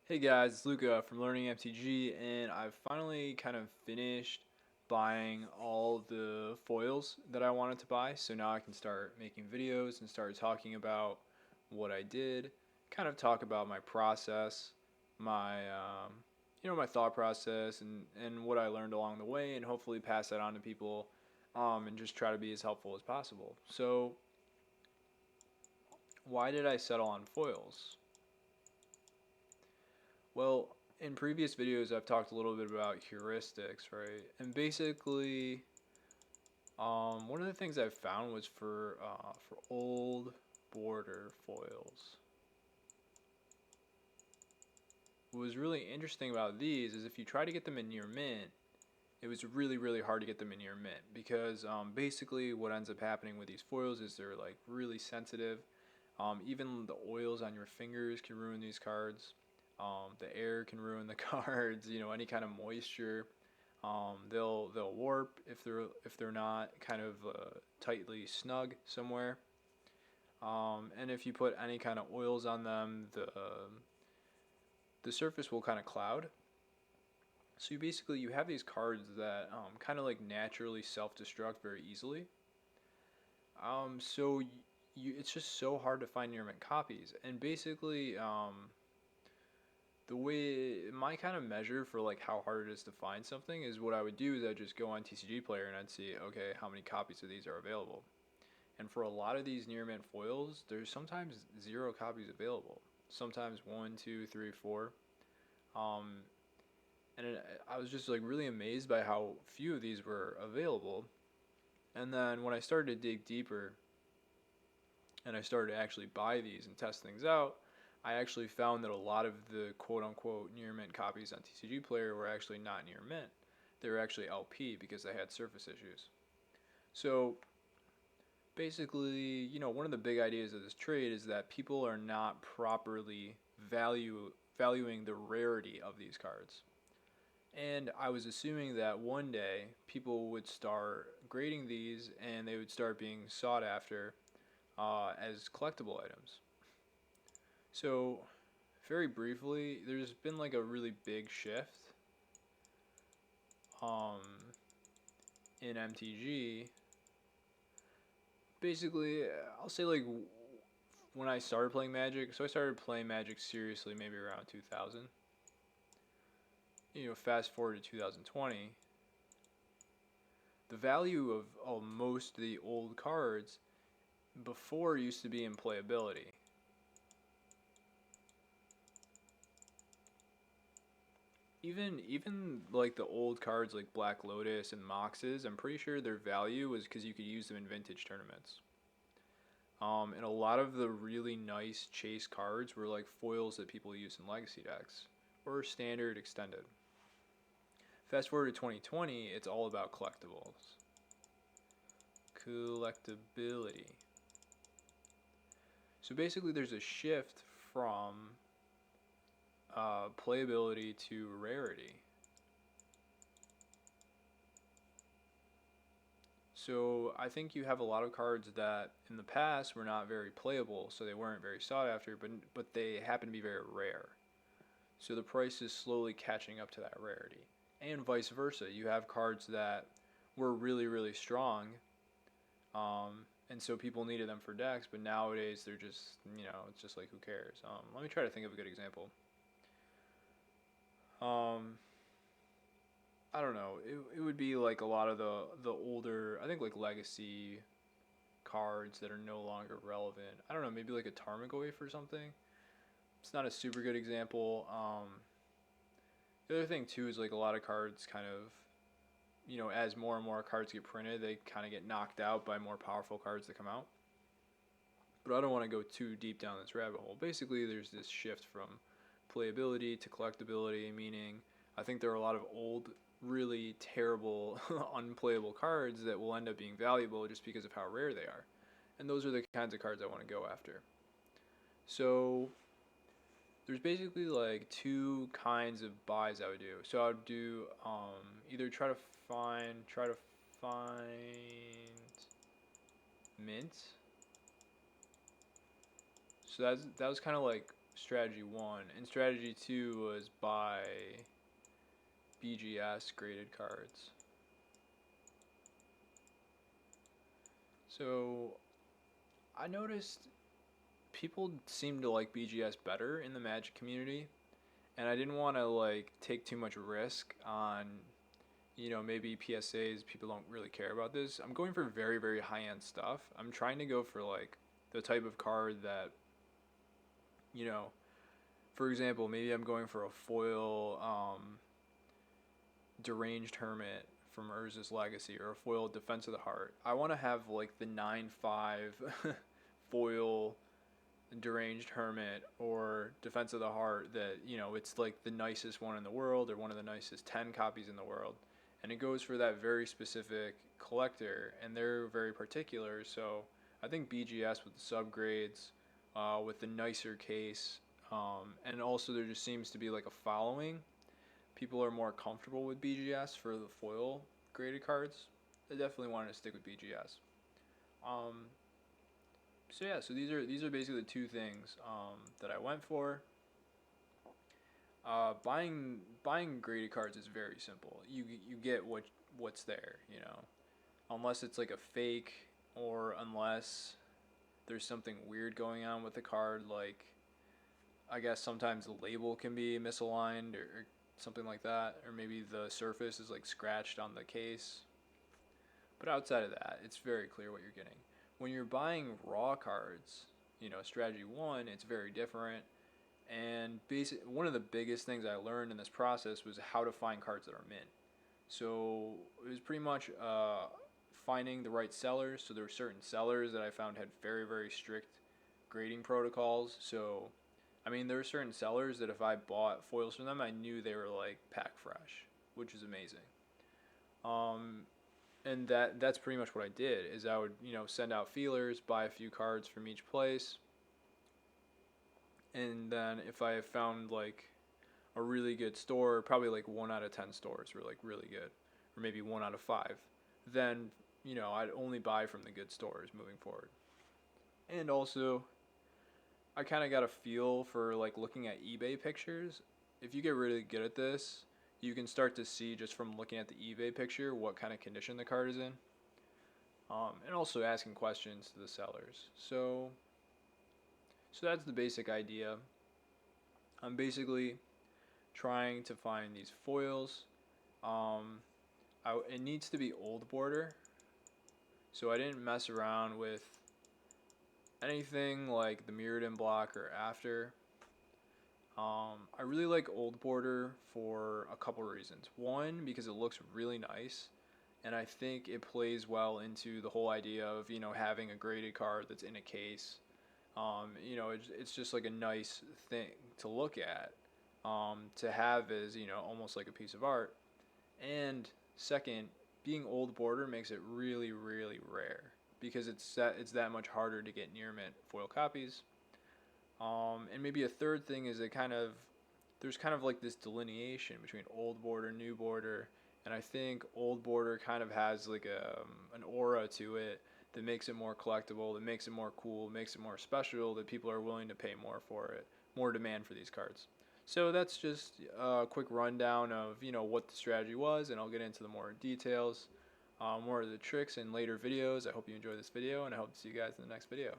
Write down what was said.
Hey guys, it's Luca from Learning MTG, and I've finally kind of finished buying all the foils that I wanted to buy. So now I can start making videos and start talking about what I did, kind of talk about my process, my thought process, and what I learned along the way, and hopefully pass that on to people, and just try to be as helpful as possible. So why did I settle on foils? Well, in previous videos, I've talked a little bit about heuristics, right? And basically, one of the things I've found was for old border foils. What was really interesting about these is if you try to get them in near mint, it was really hard to get them in near mint because basically what ends up happening with these foils is they're like really sensitive. Even the oils on your fingers can ruin these cards. The air can ruin the cards. Any kind of moisture. They'll warp if they're not kind of tightly snug somewhere. And if you put any kind of oils on them, the surface will kind of cloud. So you have these cards that kind of like naturally self-destruct very easily. So it's just so hard to find near mint copies. And basically, the way my kind of measure for like how hard it is to find something is what I would do is I'd just go on TCG Player and I'd see, okay, how many copies of these are available. And for a lot of these near mint foils, there's sometimes 0 copies available. Sometimes one, two, three, four. Um, I was just like really amazed by how few of these were available. And then when I started to dig deeper and I started to actually buy these and test things out, I actually found that a lot of the quote unquote near mint copies on TCG Player were actually not near mint. They were actually LP because they had surface issues. So basically, one of the big ideas of this trade is that people are not properly valuing the rarity of these cards. And I was assuming that one day people would start grading these and they would start being sought after as collectible items. So, very briefly, there's been like a really big shift um, in MTG. Basically, I'll say like when I started playing Magic, so I started playing Magic seriously maybe around 2000. Fast forward to 2020, the value of most of the old cards before used to be in playability. Even like the old cards like Black Lotus and Moxes, I'm pretty sure their value was because you could use them in vintage tournaments. And a lot of the really nice chase cards were like foils that people use in legacy decks or standard extended. Fast forward to 2020, it's all about collectibles. Collectability. So basically, there's a shift from playability to rarity. So I think you have a lot of cards that in the past were not very playable, so they weren't very sought after, but they happen to be very rare. So the price is slowly catching up to that rarity. And vice versa. You have cards that were really strong, and so people needed them for decks, but nowadays they're just, it's just like, who cares? Let me try to think of a good example. Um, I don't know. It would be like a lot of the older, I think like legacy cards that are no longer relevant. I don't know, maybe like a Tarmogoyf or something. It's not a super good example. The other thing too is like a lot of cards kind of, as more and more cards get printed, they kind of get knocked out by more powerful cards that come out. But I don't want to go too deep down this rabbit hole. Basically, there's this shift from playability to collectability, meaning I think there are a lot of old, really terrible, unplayable cards that will end up being valuable just because of how rare they are. And those are the kinds of cards I want to go after. So there's basically like two kinds of buys I would do. So I would do either try to find mint. So that was kind of like strategy 1, and strategy 2 was buy BGS graded cards. So I noticed people seem to like BGS better in the Magic community, and I didn't want to like take too much risk on, maybe PSAs. People don't really care about this. I'm going for very, very high end stuff. I'm trying to go for like the type of card that, you know, for example, maybe I'm going for a foil Deranged Hermit from Urza's Legacy, or a foil Defense of the Heart. I want to have like the 9/5 foil Deranged Hermit or Defense of the Heart that, it's like the nicest one in the world, or one of the nicest 10 copies in the world. And it goes for that very specific collector, and they're very particular. So I think BGS with the subgrades, with the nicer case, and also there just seems to be like a following. People are more comfortable with BGS for the foil graded cards. I definitely wanted to stick with BGS. Um, so yeah, so these are basically the two things that I went for. Buying graded cards is very simple. You get what's there, unless it's like a fake, or unless there's something weird going on with the card, like I guess sometimes the label can be misaligned, or something like that, or maybe the surface is like scratched on the case. But outside of that, it's very clear what you're getting. When you're buying raw cards, strategy 1, it's very different. And one of the biggest things I learned in this process was how to find cards that are mint. So it was pretty much finding the right sellers. So there were certain sellers that I found had very, very strict grading protocols. So, I mean, there were certain sellers that if I bought foils from them, I knew they were like pack fresh, which is amazing. And that's pretty much what I did. Is I would send out feelers, buy a few cards from each place, and then if I found like a really good store, probably like 1 out of 10 stores were like really good, or maybe 1 out of 5, then I'd only buy from the good stores moving forward. And also, I kind of got a feel for like looking at eBay pictures. If you get really good at this, you can start to see just from looking at the eBay picture what kind of condition the card is in, and also asking questions to the sellers. So that's the basic idea. I'm basically trying to find these foils. It needs to be old border, so I didn't mess around with anything like the Mirrodin block or after. I really like old border for a couple reasons. One, because it looks really nice, and I think it plays well into the whole idea of having a graded card that's in a case. It's just like a nice thing to look at, to have as almost like a piece of art. And second, being old border makes it really, really rare, because it's that much harder to get near mint foil copies. And maybe a third thing is there's kind of like this delineation between old border, new border, and I think old border kind of has like an aura to it that makes it more collectible, that makes it more cool, makes it more special, that people are willing to pay more for it, more demand for these cards. So that's just a quick rundown of what the strategy was, and I'll get into the more details, more of the tricks in later videos. I hope you enjoyed this video, and I hope to see you guys in the next video.